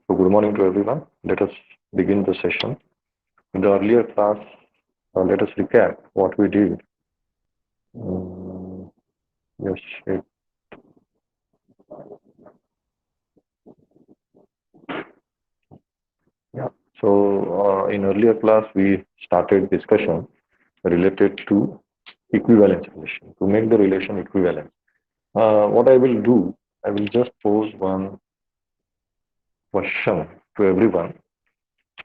So good morning to everyone. Let us begin the session. In the earlier class, let us recap what we did. Mm, yes, yeah. So in earlier class, we started discussion related to equivalence relation. To make the relation equivalent, what I will do, I will just pose one question to everyone.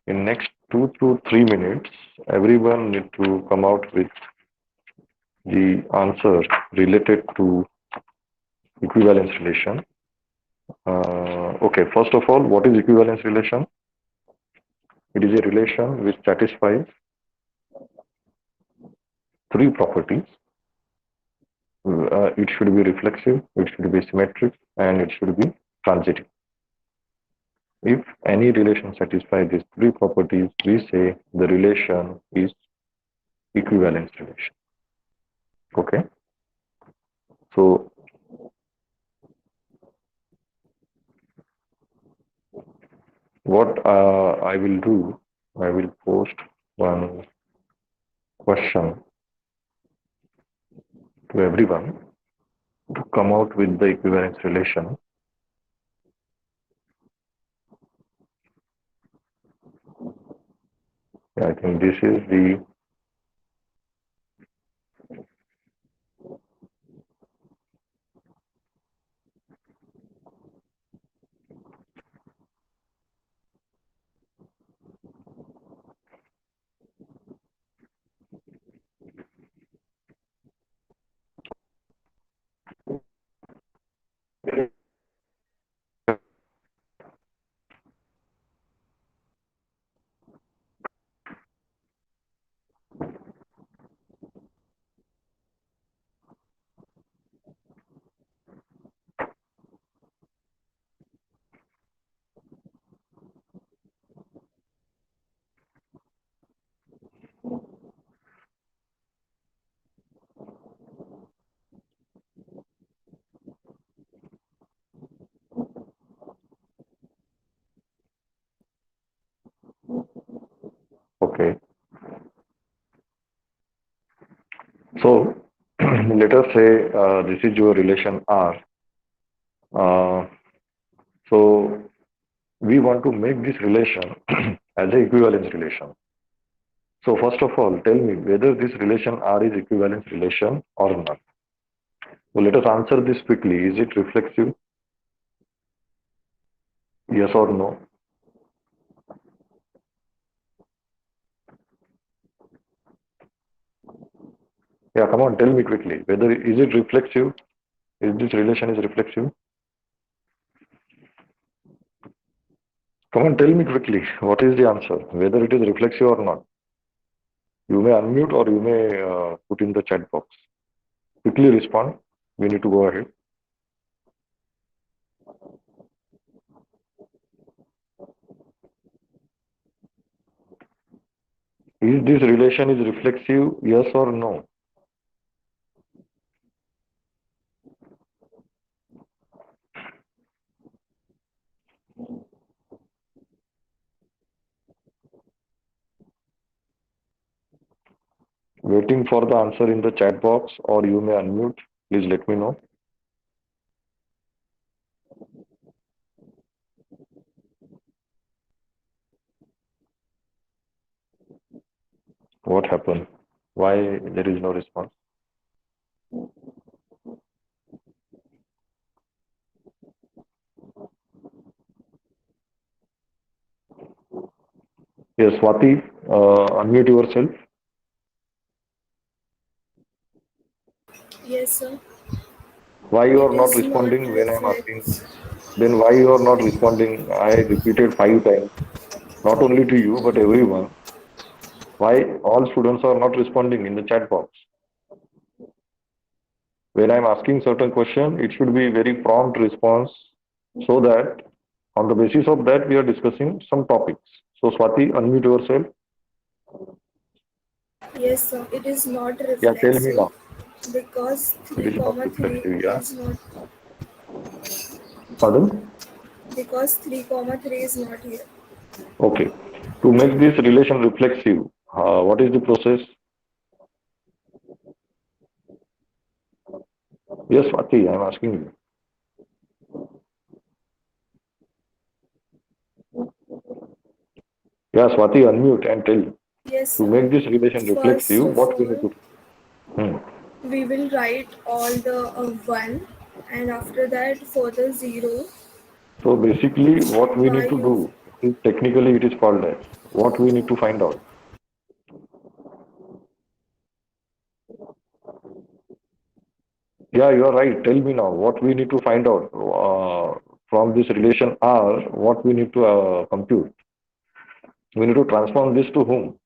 In next 2 to 3 minutes, everyone need to come out with the answer related to equivalence relation. Okay, first of all, what is equivalence relation? It is a relation which satisfies three properties. It should be reflexive, it should be symmetric, and it should be transitive. If any relation satisfies these three properties, we say the relation is equivalence relation. Okay, so what I will do, I will post one question to everyone to come out with the equivalence relation. I think this is the okay. So let us say this is your relation R. Uh, so we want to make this relation as an equivalence relation. So first of all, tell me whether this relation R is equivalence relation or not. So let us answer this quickly. Is it reflexive? Yes or no? Yeah, come on, tell me quickly. Whether is it reflexive? Is this relation is reflexive? Come on, tell me quickly. What is the answer? Whether it is reflexive or not? You may unmute or you may put in the chat box. Quickly respond. We need to go ahead. Is this relation is reflexive? Yes or no? Waiting for the answer in the chat box or you may unmute. Please let me know. What happened? Why there is no response? Yes, Swati, unmute yourself. Yes, sir. Why you are It not is not responding when I am asking? reflects. Then why you are not responding? I repeated 5 times, not only to you but everyone. Why all students are not responding in the chat box? When I am asking certain question, it should be very prompt response so that on the basis of that we are discussing some topics. So Swati, unmute yourself. Yes, sir. It is not Yeah, tell me reflexive now. because It 3 is not comma 3 reflexive. Yeah. is not. Pardon? because 3 comma 3 is not here. Okay. To make this relation reflexive, what is the process? Yes, Swati, I'm asking you. Yeah, Swati, unmute and tell. Yes, To sir. make this relation First reflexive, of what we need all, to. Hmm. we will write all the 1, and after that for the 0 So basically, what we by need to use do is technically it is called as what we need to find out. Yeah, you are right. Tell me now what we need to find out from this relation R. What we need to compute. We need to transform this to whom?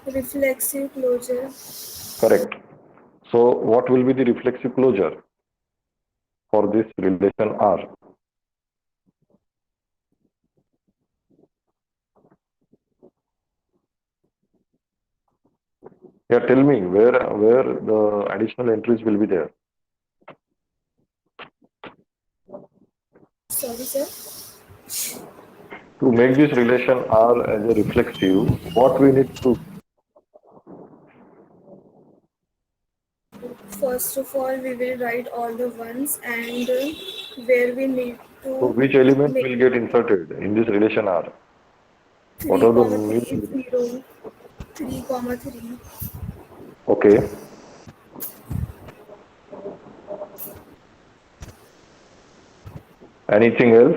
reflexive closure. Correct. So what will be the reflexive closure for this relation R? Yeah, tell me where the additional entries will be there. Sorry, sir. To make this relation R as a reflexive, what we need to. First of all, we will write all the ones and where we need So to which element make will get inserted in this relation R? What 3 are the comma new 3 is elements? 0, 3 comma 3. Okay. Anything else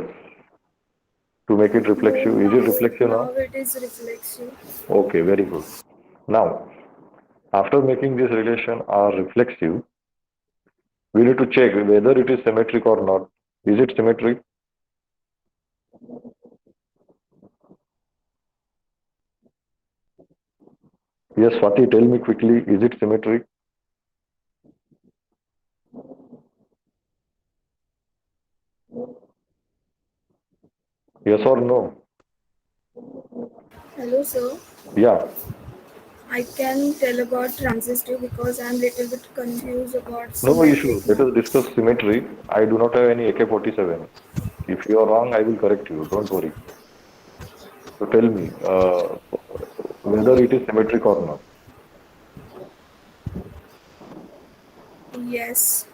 to make it No, reflexive? Is it reflexive now now? it is reflexive. Okay, very good. Now, after making this relation R reflexive, we need to check whether it is symmetric or not. Is it symmetric? Yes, Swati, tell me quickly, is it symmetric? Yes or no? Hello, sir. Yeah, I can tell about transistor because I'm little bit confused about no issue. symmetric Let now. us discuss symmetry. I do not have any AK-47. If you are wrong, I will correct you. Don't worry. So tell me whether it is symmetric or not. Yes.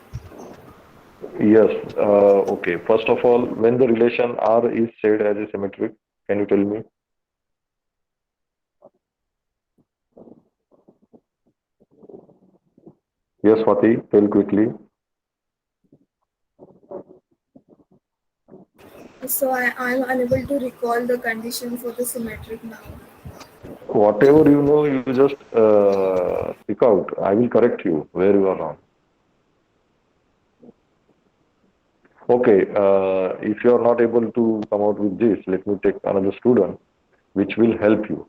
Yes. Okay. First of all, when the relation R is said as a symmetric, can you tell me? Yes, Swati, tell quickly. So I'm unable to recall the condition for the symmetric now. Whatever you know, you just speak out. I will correct you where you are wrong. Okay. If you are not able to come out with this, let me take another student, which will help you.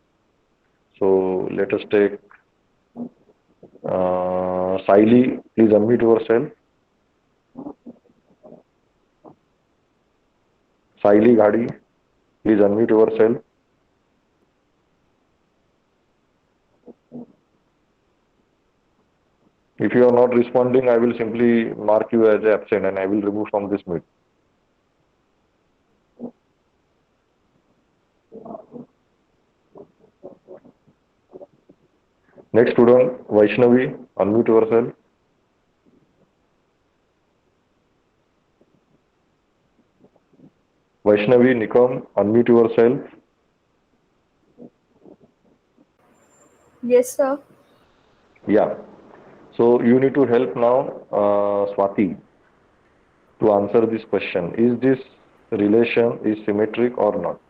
So let us take Saili. Please unmute yourself. Saili Gadi, please unmute yourself. If you are not responding, I will simply mark you as absent and I will remove from this meet. Next student, Vaishnavi, unmute yourself. Vaishnavi, Nikam, unmute yourself. Yes, sir. Yeah. So you need to help now, Swati, to answer this question. Is this relation is symmetric or not?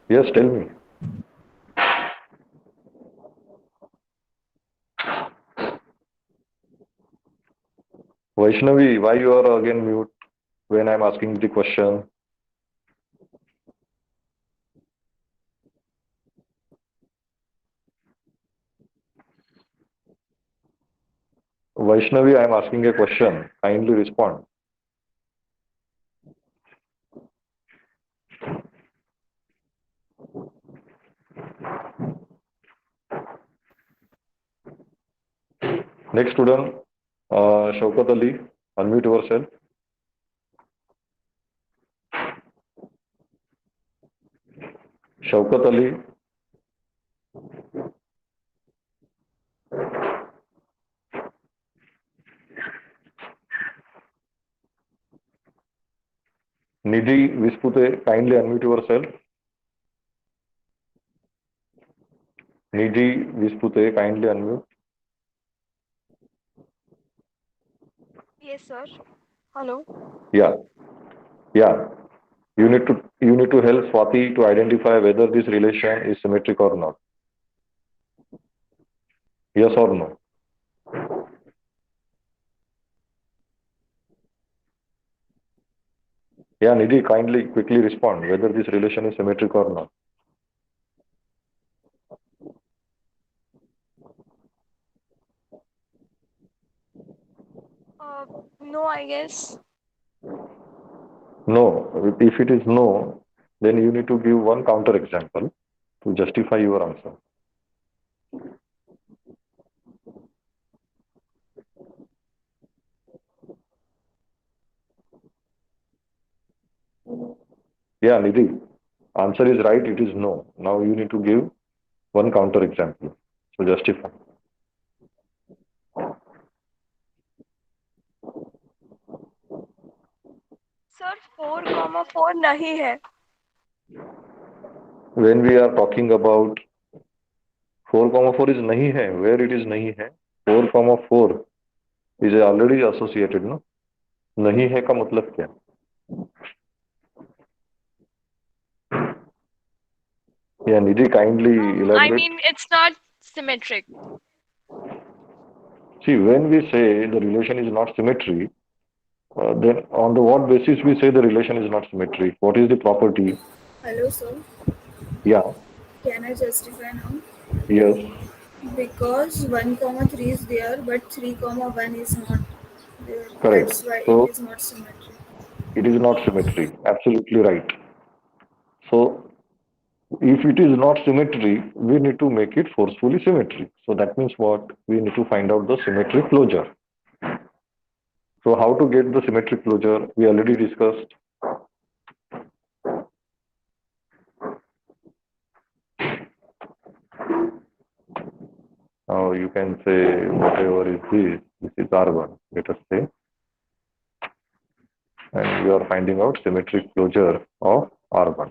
Yes, tell me. Vaishnavi, why you are again mute when I'm asking the question? Vaishnavi, I'm asking a question. Kindly respond. Next student, Shaukat Ali, unmute yourself. Shaukat Ali, Nidhi Vispute, kindly unmute yourself. Nidhi Vispute, kindly unmute. Yes, sir. Hello. Yeah, yeah. You need to help Swati to identify whether this relation is symmetric or not. Yes or no? Yeah, Nidhi, kindly quickly respond whether this relation is symmetric or not. Uh, no, I guess. No. If it is no, then you need to give one counter example to justify your answer. Yeah, Nidhi, answer is right, it is no. Now you need to give one counter example. So justify. Sir 4,4 नहीं है. When we are talking about 4 comma 4 is nahi hai, where it is nahi hai? 4 comma 4 is already associated, no? Nahi hai का मतलब क्या? Yeah, Nidhi, kindly I elaborate. mean, it's not symmetric. See, when we say the relation is not symmetry, then on the what basis we say the relation is not symmetry? What is the property? Hello, sir. Yeah, Can I justify now? yes, Because 1 comma 3 is there, but 3 comma 1 is not there. correct. That's why it So is not symmetric. it is not symmetry. Absolutely right. So if it is not symmetry, we need to make it forcefully symmetry. So that means what? We need to find out the symmetric closure. So how to get the symmetric closure? We already discussed. Now you can say whatever is this. This is R1. Let us say, and we are finding out symmetric closure of R1.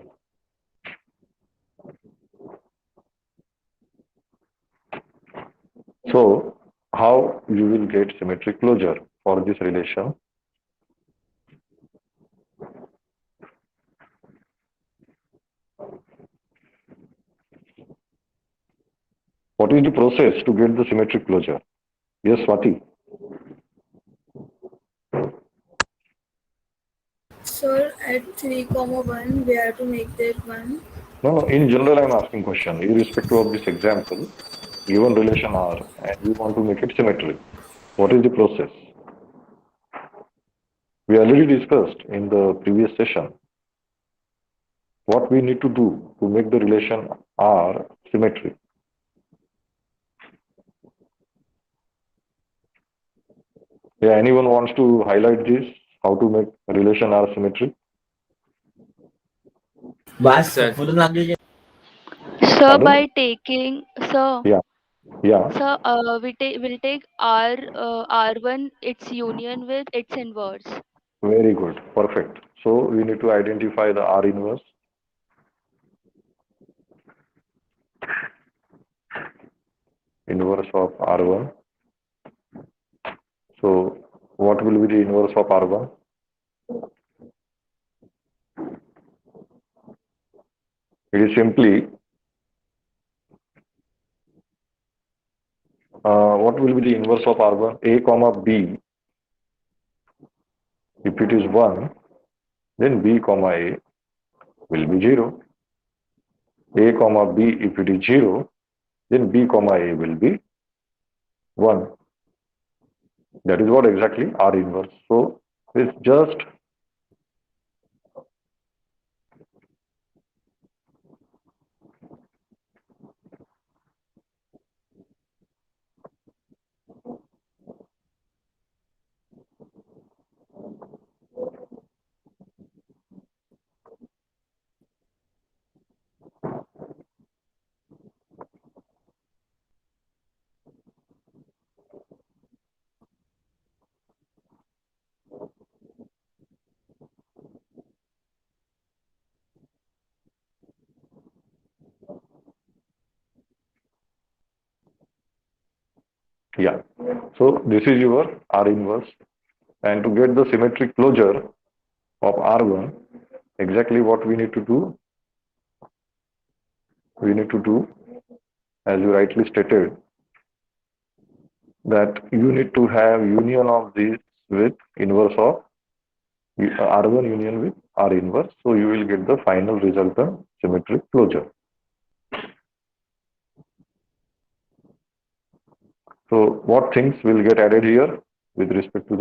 So how you will get symmetric closure for this relation? What is the process to get the symmetric closure? Yes, Swati. Sir, at 3 comma 1, we have to make that 1. No, no. In general, I'm asking question. Irrespective of this example, given relation R, and we want to make it symmetric. What is the process? We already discussed in the previous session what we need to do to make the relation R symmetric. Yeah, anyone wants to highlight this? How to make relation R symmetric? Yes, sir. Sir, Pardon? by taking sir, Yeah, yeah. sir, we'll take R1 its union with its inverse. Very good. Perfect. So we need to identify the R inverse. Inverse of R1. So what will be the inverse of R1? It is simply what will be the inverse of R1? A comma B. If it is 1, then B comma A will be 0. A comma B, if it is 0, then B comma A will be 1. That is what exactly R inverse. So it's just Yeah. So this is your R inverse. And to get the symmetric closure of R1, exactly what we need to do, as you rightly stated, that you need to have union of these with inverse of R1 union with R inverse. So you will get the final resultant symmetric closure. So what things will get added here with respect to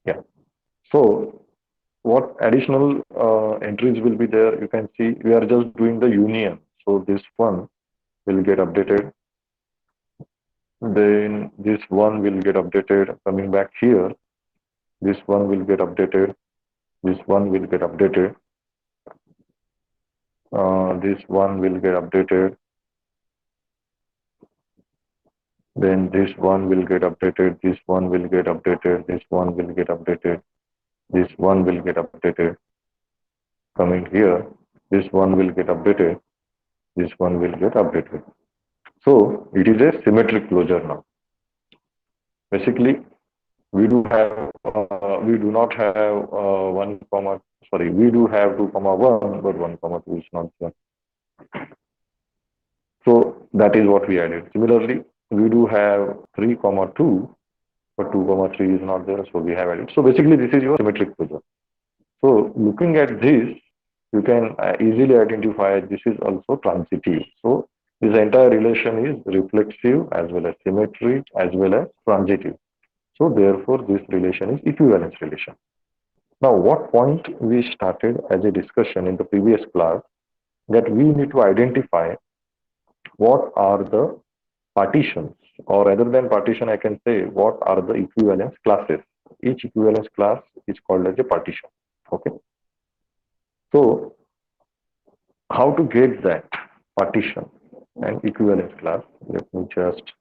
yeah. So what additional entries will be there? You can see we are just doing the union. So this one will get updated. Then this one will get updated. Coming back here, this one will get updated. This one will get updated. This one will get updated. Then this one will get updated. This one will get updated. This one will get updated. This one will get updated. Coming here, this one will get updated. This one will get updated. So it is a symmetric closure now. Basically, we do not have one comma. Sorry, we do have 2 comma 1, but 1 comma 2 is not there. So that is what we added. Similarly, we do have 3 comma 2, but 2 comma 3 is not there, so we have added. So basically, this is your symmetric closure. So looking at this, you can easily identify this is also transitive. So this entire relation is reflexive as well as symmetric as well as transitive. So therefore, this relation is equivalence relation. Now, what point we started as a discussion in the previous class that we need to identify what are the partitions, or rather than partition, I can say what are the equivalence classes. Each equivalence class is called as a partition. Okay. So how to get that partition and equivalence class? Let me just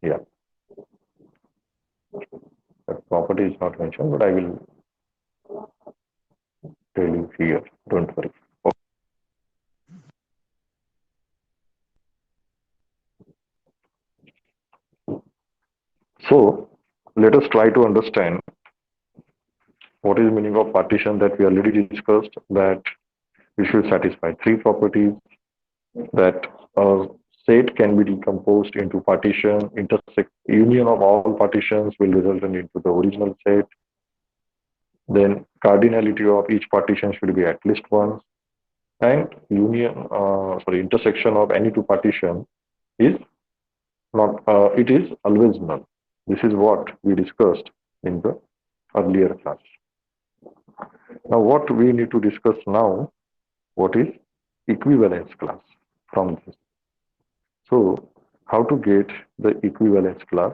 yeah, that property is not mentioned, but I will tell you here. Don't worry. Okay. So let us try to understand what is the meaning of partition that we already discussed, that we should satisfy three properties, that a set can be decomposed into partition, intersect union of all partitions will result into the original set, then cardinality of each partition should be at least once, and intersection of any two partition is not, it is always null. This is what we discussed in the earlier class. Now what we need to discuss now, what is equivalence class from this. So how to get the equivalence class?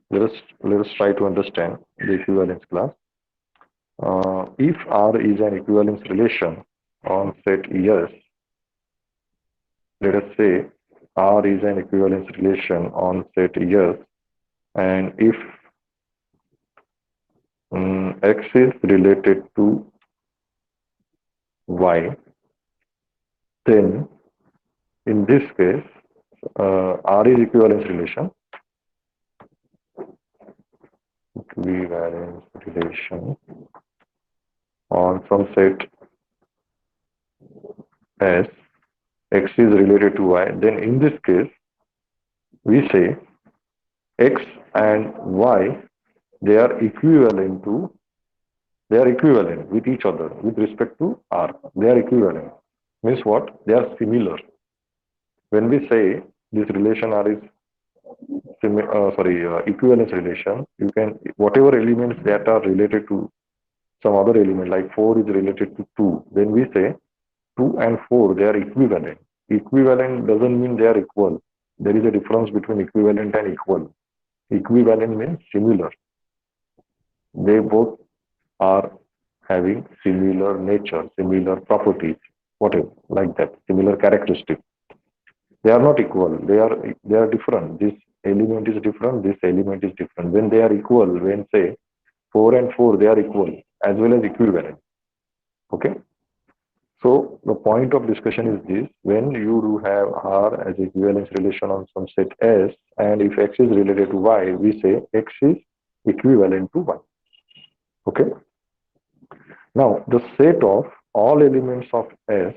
Let us try to understand the equivalence class. If R is an equivalence relation on set S, let us say R is an equivalence relation on set S, and if X is related to Y, then in this case, R is equivalence relation, equivalence relation on some set S, X is related to Y, then in this case, we say X and Y, they are equivalent with each other with respect to R. They are equivalent. Means what? They are similar. When we say this relation R is equivalence relation, you can whatever elements that are related to some other element, like 4 is related to 2, then we say 2 and 4 they are equivalent. Equivalent doesn't mean they are equal. There is a difference between equivalent and equal. Equivalent means similar. They both are having similar nature, similar properties, whatever, like that, similar characteristics. They are not equal. They are different. This element is different. This element is different. When they are equal, when say 4 and 4, they are equal as well as equivalent. Okay. So the point of discussion is this: when you do have R as equivalence relation on some set S, and if X is related to Y, we say X is equivalent to Y. Okay. Now the set of all elements of S,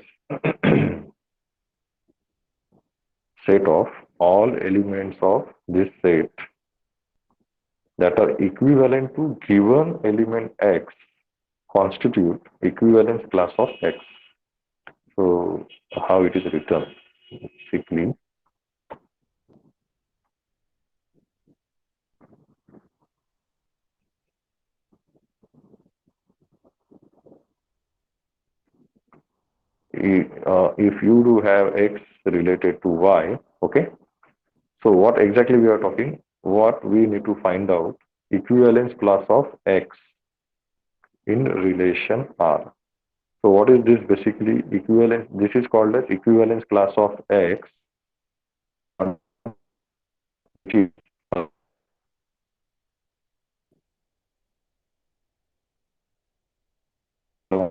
set of all elements of this set that are equivalent to given element X constitute equivalence class of X. So how it is written basically, if you do have X related to Y, okay. So what exactly we are talking? What we need to find out, equivalence class of X in relation R. So what is this basically? Equivalence. This is called as equivalence class of X, which is Y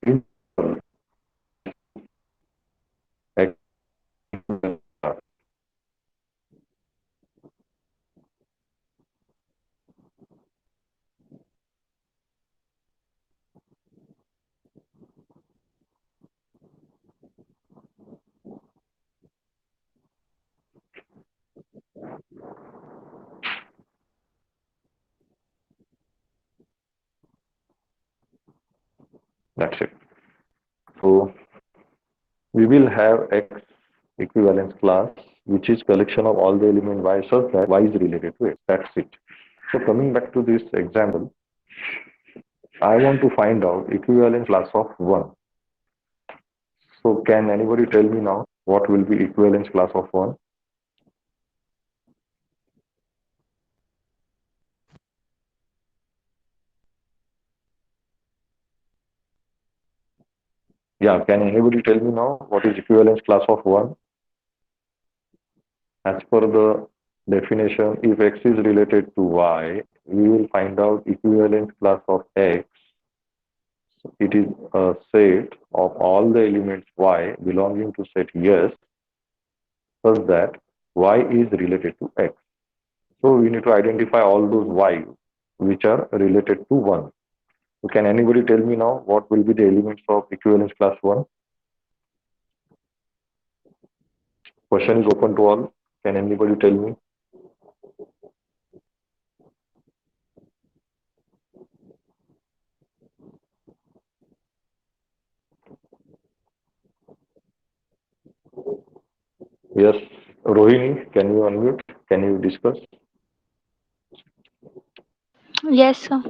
in X. That's it. So we will have X equivalence class, which is collection of all the element Y such that Y is related to X. That's it. So coming back to this example, I want to find out equivalence class of 1. So can anybody tell me now what will be equivalence class of 1? Yeah, can anybody tell me now what is equivalence class of 1? As per the definition, if X is related to Y, we will find out equivalence class of X. It is a set of all the elements Y belonging to set S such that Y is related to X. So we need to identify all those Y which are related to 1. So can anybody tell me now what will be the elements of equivalence class 1? Question is open to all. Can anybody tell me? Yes, Rohini, can you unmute? Can you discuss? Yes, sir.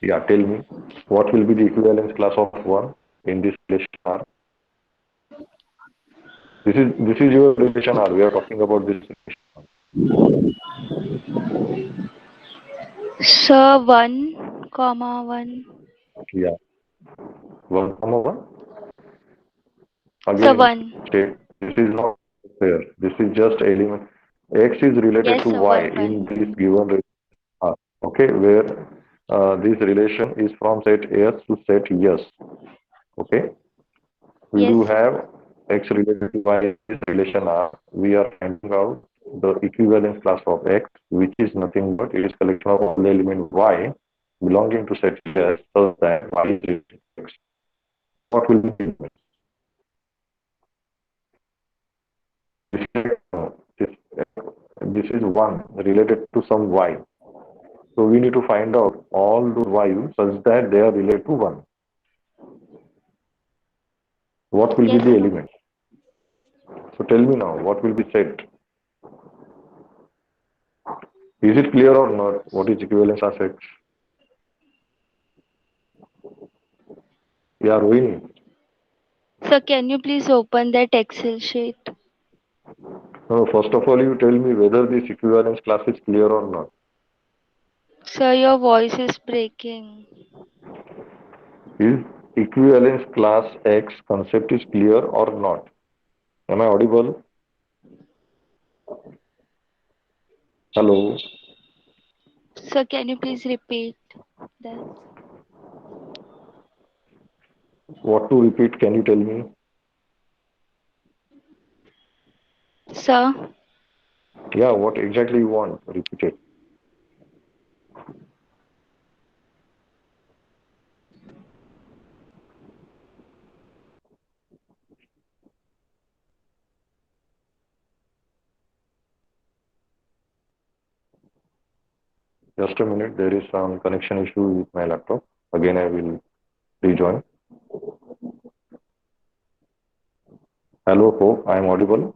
Yeah, tell me what will be the equivalence class of 1 in this relation R? This is your relation R. We are talking about this relation. Sir, 1, comma 1. Yeah, 1 comma 1. Sir, Again, 1. state this is not fair. This is just element. X is related Yes, to sir, Y 1, in 1. this given relation R. Okay, where this relation is from set S to set S. Okay, we Yes, do sir. have X related to Y in this relation R. We are finding out the equivalence class of X, which is nothing but it is collection of all the element Y belonging to set S so that Y is related to X. What will be the this is 1 related to some y. So we need to find out all those values such that they are related to 1. What will be Yes, the sir. element? So tell me now, what will be set? Is it clear or not? What is equivalence class X? Yeah, Rohini. Sir, can you please open that Excel sheet? No, first of all, you tell me whether this equivalence class is clear or not. Sir, your voice is breaking. Is equivalence class X concept is clear or not? Am I audible? Hello. Sir, can you please repeat that? What to repeat? Can you tell me? Sir, Yeah, what exactly you want? Repeat it. Just a minute. There is some connection issue with my laptop. Again, I will rejoin. Hello, hope I am audible.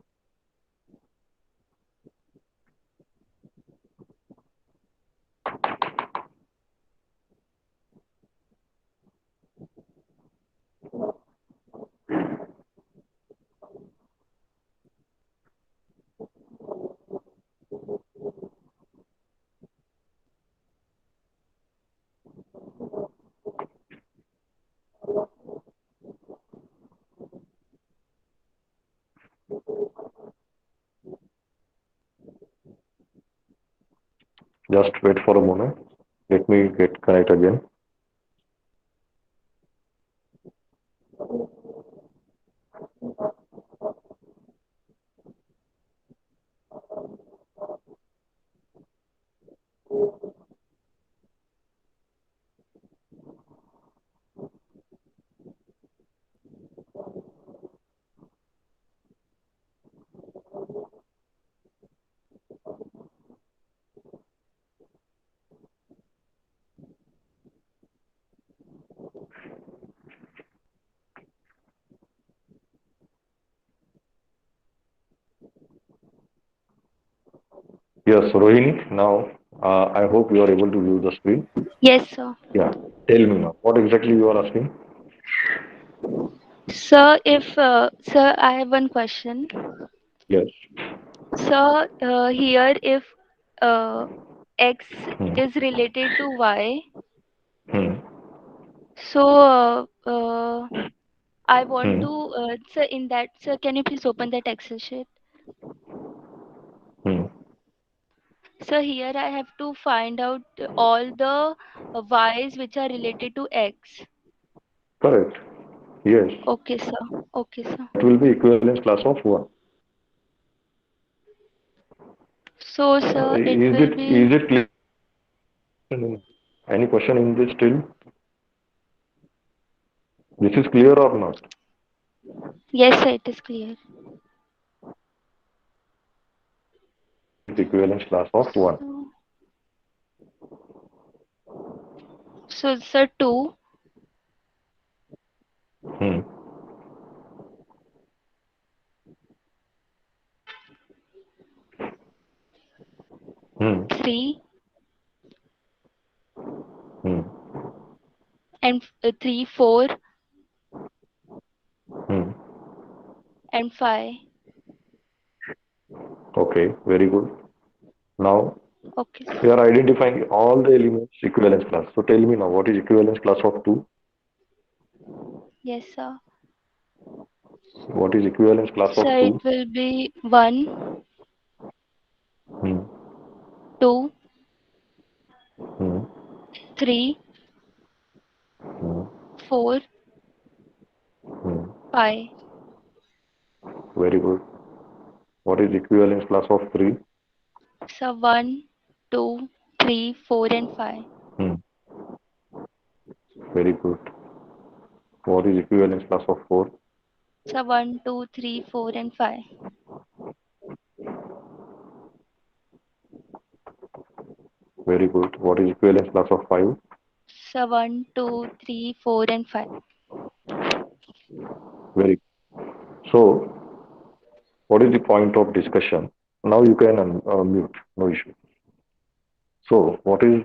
Just wait for a moment. Let me get connect again. Yes, Rohini. Now, I hope you are able to view the screen. yes, sir. Yeah. Tell me now. What exactly you are asking? Sir, I have one question. Yes. Sir, here if uh, X Hmm. is related to Y, Hmm. so I want Hmm. to, sir, in that, sir, can you please open that Excel sheet? Hmm. So here I have to find out all the Y's which are related to X. Correct. Yes. Okay, sir. Okay, sir. That will be equivalence class of 1. So, sir, it Is will it be, is it clear? Any question in this still? This is clear or not? yes, sir, it is clear. It's equivalence class of 1. So, so sir, 2, Hmm. 3, Hmm. and 3, 4, Hmm. and 5. Okay, very good. Now Okay, we sir. are identifying all the elements equivalence class. So tell me now, what is equivalence class of 2? Yes, sir. What is equivalence class of So, it 2? will be 1, Hmm. 2, Hmm. 3, Hmm. 4, Hmm. 5. Very good. What is equivalence class of 3? So, 1, 2, 3, 4, and 5. Hmm. Very good. What is equivalence class of 4? So, 1, 2, 3, 4, and 5. Very good. What is equivalence class of 5? So 1, 2, 3, 4, and 5. Very good. So, what is the point of discussion? Now you can mute, no issue. So, what is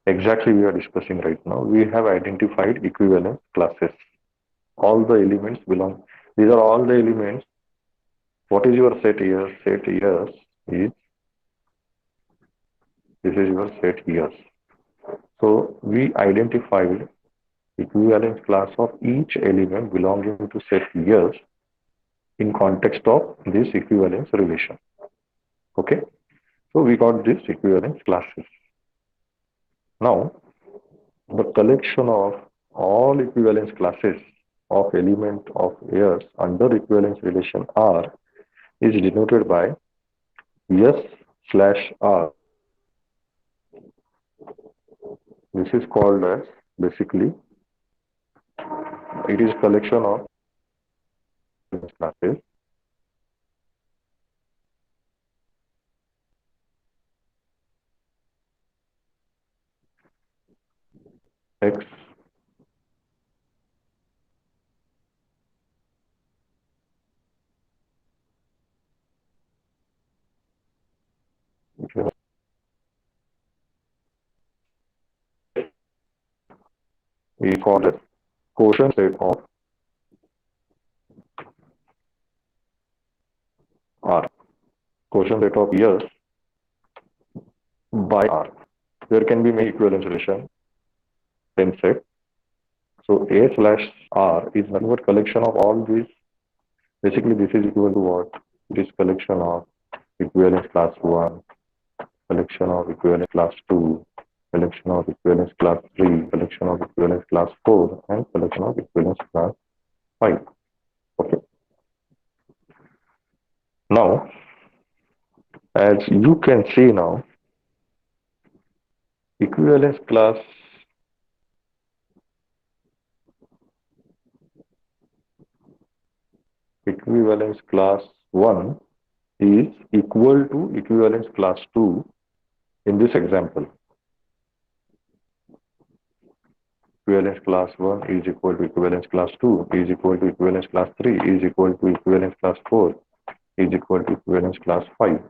exactly we are discussing right now? We have identified equivalence classes. All the elements belong. These are all the elements. What is your set here? Set here is this is your set here. So we identified equivalence class of each element belonging to set years in context of this equivalence relation. Okay, so we got this equivalence classes. Now the collection of all equivalence classes of element of years under equivalence relation R is denoted by S slash R. This is called as basically it is collection of classes X is called as quotient set of R. Quotient set of years by R. There can be many equivalence relation in set. So A slash R is nothing but collection of all these. Basically, this is equal to what? It is collection of equivalence class 1, collection of equivalence class 2, collection of equivalence class 3, collection of equivalence class 4, and collection of equivalence class 5. Okay. Now, as you can see now, equivalence class equivalence class 1 is equal to equivalence class 2 in this example. Equivalence class 1 is equal to equivalence class 2 is equal to equivalence class 3 is equal to equivalence class 4 is equal to equivalence class 5.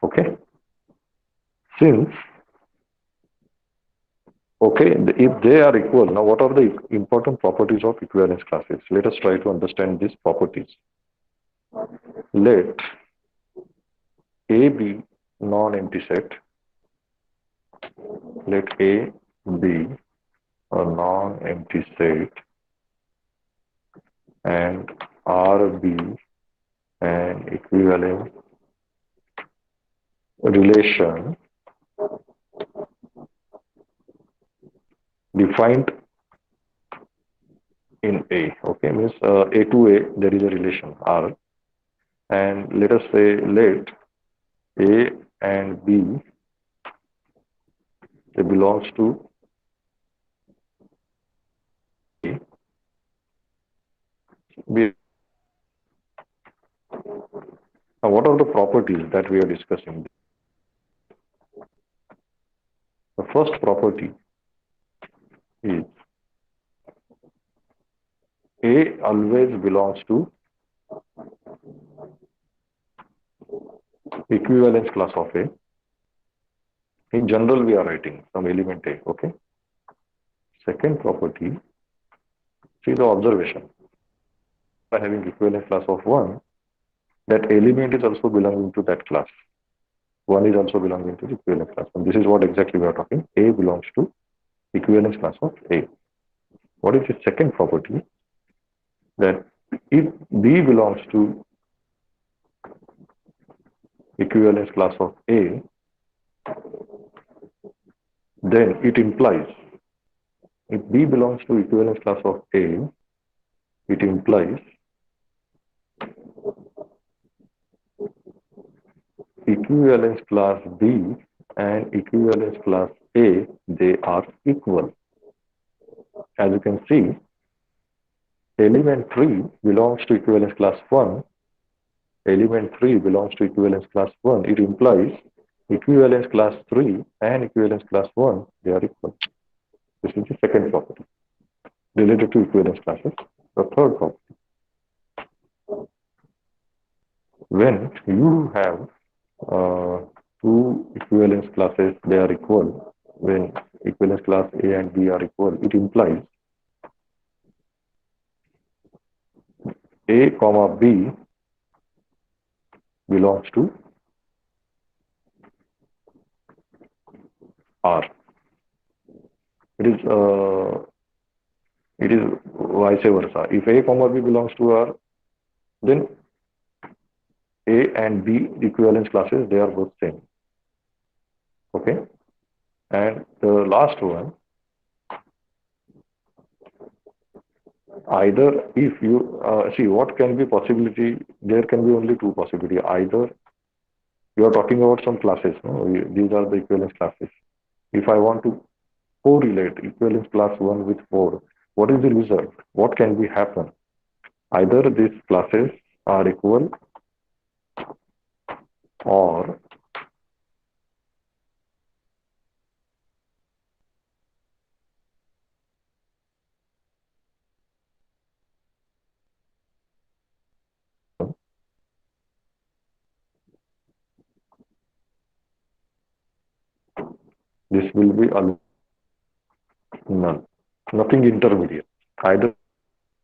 Okay. Since, okay, if they are equal, now what are the important properties of equivalence classes? Let us try to understand these properties. Let A be non-empty set. Let A be a non-empty set and R be an equivalent relation defined in A. Okay, means A to A there is a relation R, and let us say let A and B they belongs to A. B. Now, what are the properties that we are discussing? The first property is A always belongs to equivalence class of A. In general, we are writing some element A. Okay. Second property, see the observation. By having equivalence class of 1, that element is also belonging to that class. 1 is also belonging to the equivalence class. And this is what exactly we are talking. A belongs to equivalence class of A. What is the second property? That if B belongs to equivalence class of A, then it implies, if B belongs to equivalence class of A, it implies equivalence class B and equivalence class A, they are equal. As you can see, element 3 belongs to equivalence class 1, element 3 belongs to equivalence class 1. It implies equivalence class 3 and equivalence class 1, they are equal. This is the second property related to equivalence classes. The third property, when you have uh, two equivalence classes, they are equal. When equivalence class A and B are equal, it implies A comma B belongs to R. It is vice versa. If A comma B belongs to R, then A and B equivalence classes, they are both same. Okay. And the last one, either if you see what can be possibility, there can be only two possibility. Either you are talking about some classes, no? These are the equivalence classes. If I want to correlate equivalence class 1 with 4, what is the result? What can be happen? Either these classes are equal, or this will be a null. Nothing intermediate. Either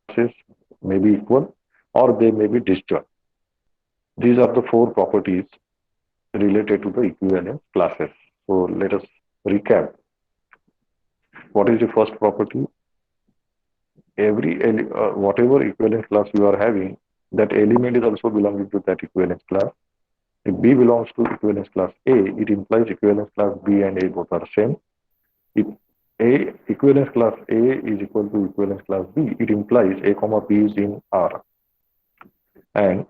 classes may be equal or they may be disjoint. These are the four properties related to the equivalence classes. So let us recap. What is the first property? Whatever equivalence class you are having, that element is also belonging to that equivalence class. If B belongs to equivalence class A, it implies equivalence class B and A both are same. If A equivalence class A is equal to equivalence class B, it implies A comma B is in R. And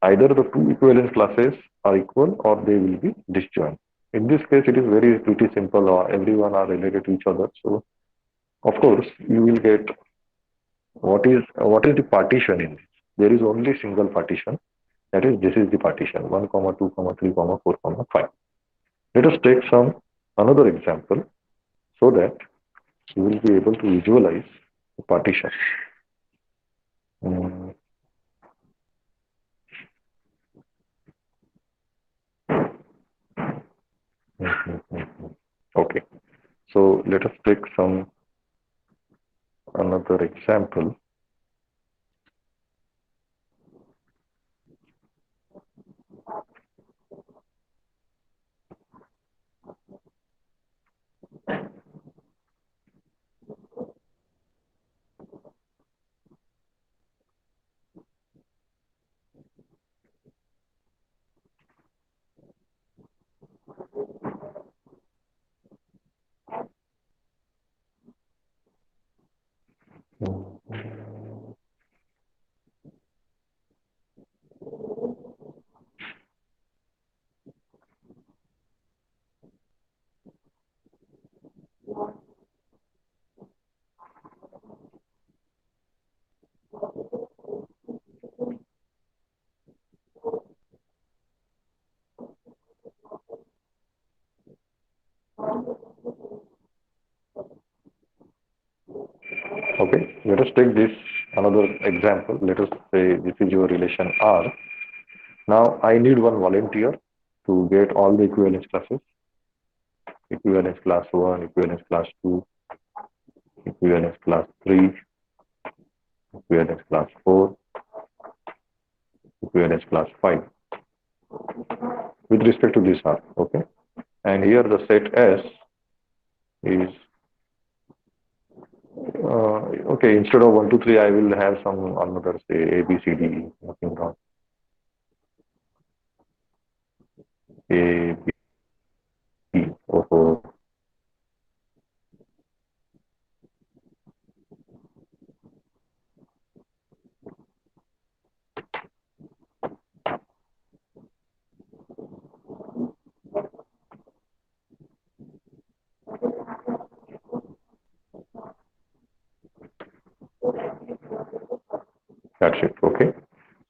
either the two equivalence classes are equal or they will be disjoint. In this case, it is very pretty simple. Everyone are related to each other. So, of course, you will get what is the partition in this. There is only single partition. That is, this is the partition 1, comma 2, comma 3, comma 4, comma 5. Let us take some another example so that you will be able to visualize the partition. Mm, Okay, so let us take some another example. Okay, let us take this another example. Let us say this is your relation R. Now I need one volunteer to get all the equivalence classes. Equivalence class 1, equivalence class 2, equivalence class 3, equivalence class 4, equivalence class 5 with respect to this R. Okay, and here the set S is okay. Instead of 1, 2, 3, I will have some another say A, B, C, D, E, nothing wrong. A, B, O, that's it. Okay.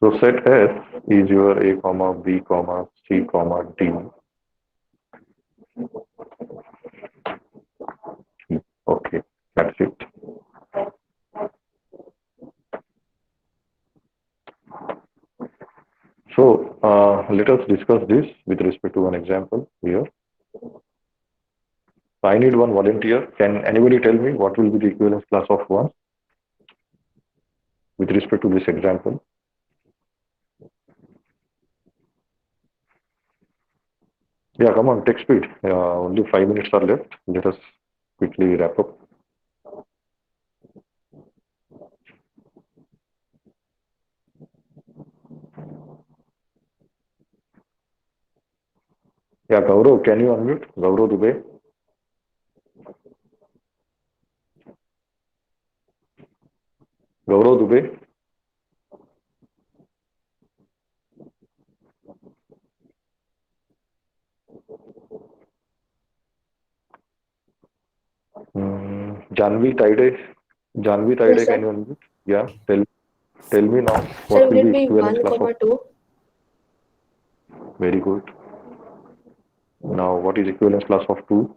So set S is your A comma B comma C comma D So let us discuss this with respect to one example here. So I need one volunteer. Can anybody tell me what will be the equivalence class of one with respect to this example? Yeah, come on, take speed. Only 5 minutes are left. Let us quickly wrap up. Yeah, Gaurav, can you unmute? Gaurav Dubey. Gaurav Dubey. Janvi Tide. Janvi Yes, Tide, sir. can you unmute? Yeah, tell me now Sir, what will will be it be equivalence 1 class of. comma 2? Very good. Now, what is equivalence class of 2?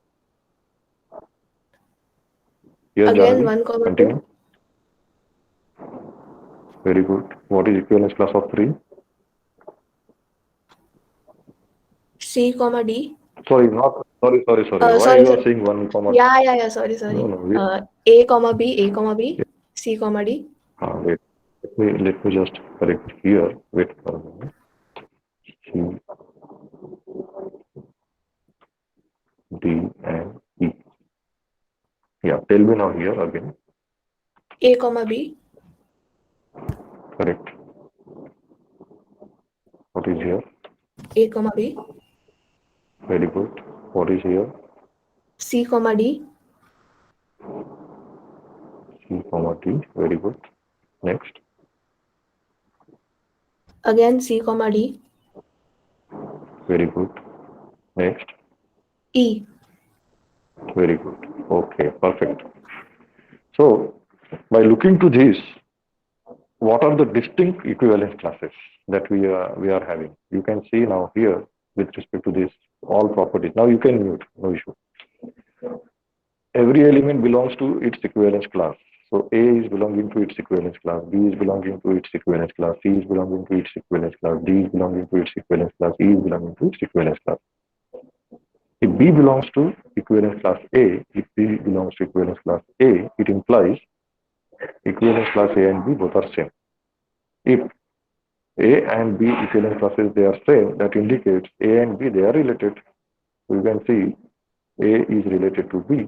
Yes, Again Janvi, 1 comma 2. continue. Very good. What is equivalence class of 3? C comma D. Sorry, not sorry. Why Sorry, you are sir. saying 1 comma? Yeah. Sorry, No, sorry. no. A comma B, A comma B, C comma D. Wait. Let me just correct here. Wait for a moment. C, D, and E. Yeah, tell me now here again. A comma B, Correct. What is here? A comma B, Very good. What is here? C comma D. C, comma T. Very good. Next. Again C comma D. Very good. Next. E. Very good. Okay, perfect. So, by looking to this, what are the distinct equivalence classes that we are having? You can see now here with respect to this all properties. Now you can mute, no issue. Every element belongs to its equivalence class. So A is belonging to its equivalence class, B is belonging to its equivalence class, C is belonging to its equivalence class, D is belonging to its equivalence class, E is belonging to its equivalence class. If B belongs to equivalence class A, if B belongs to equivalence class A, it implies equivalence class A and B both are same. If A and B equivalence classes they are same, that indicates A and B they are related. So you can see A is related to B.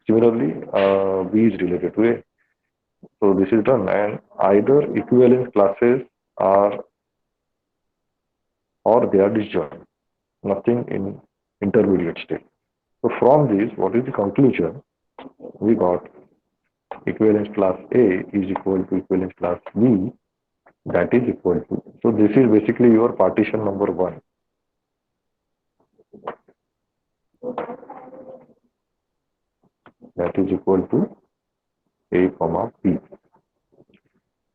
Similarly, B is related to A. So this is done, and either equivalence classes are or they are disjoint, nothing in intermediate state. So from this, what is the conclusion? We got equivalence class A is equal to equivalence class B, that is equal to. So this is basically your partition number one. That is equal to A comma B.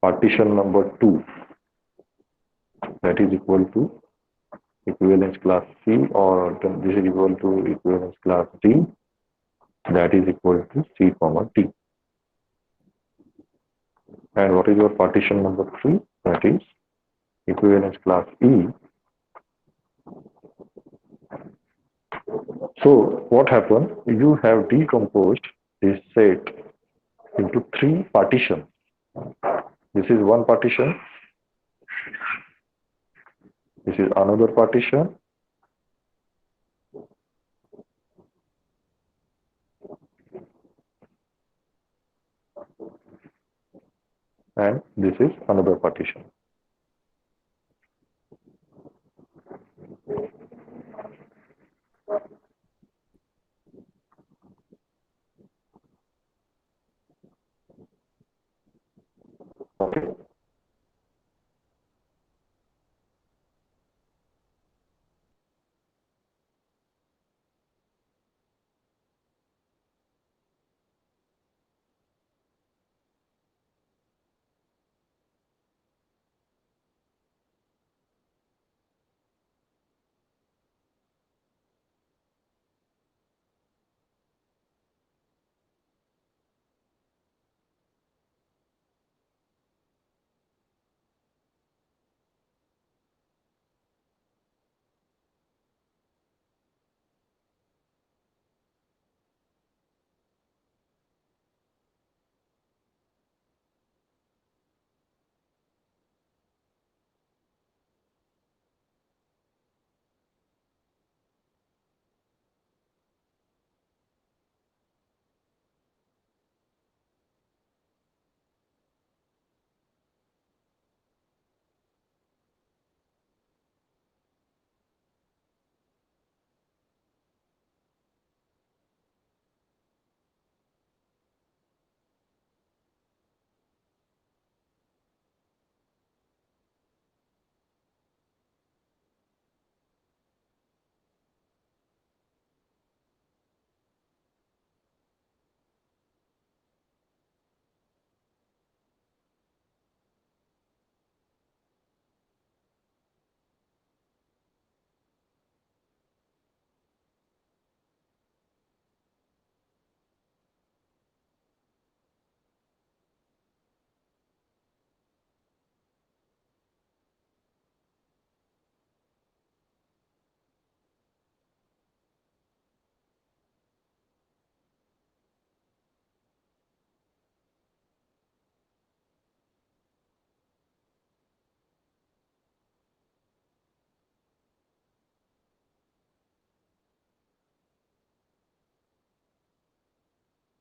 Partition number two, that is equal to equivalence class C, or this is equal to equivalence class D, that is equal to C comma T. And what is your partition number three? That is equivalence class E. So what happened? You have decomposed this set into three partitions. This is one partition, this is another partition, and this is another partition. Okay.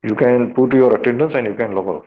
You can put your attendance and you can log off.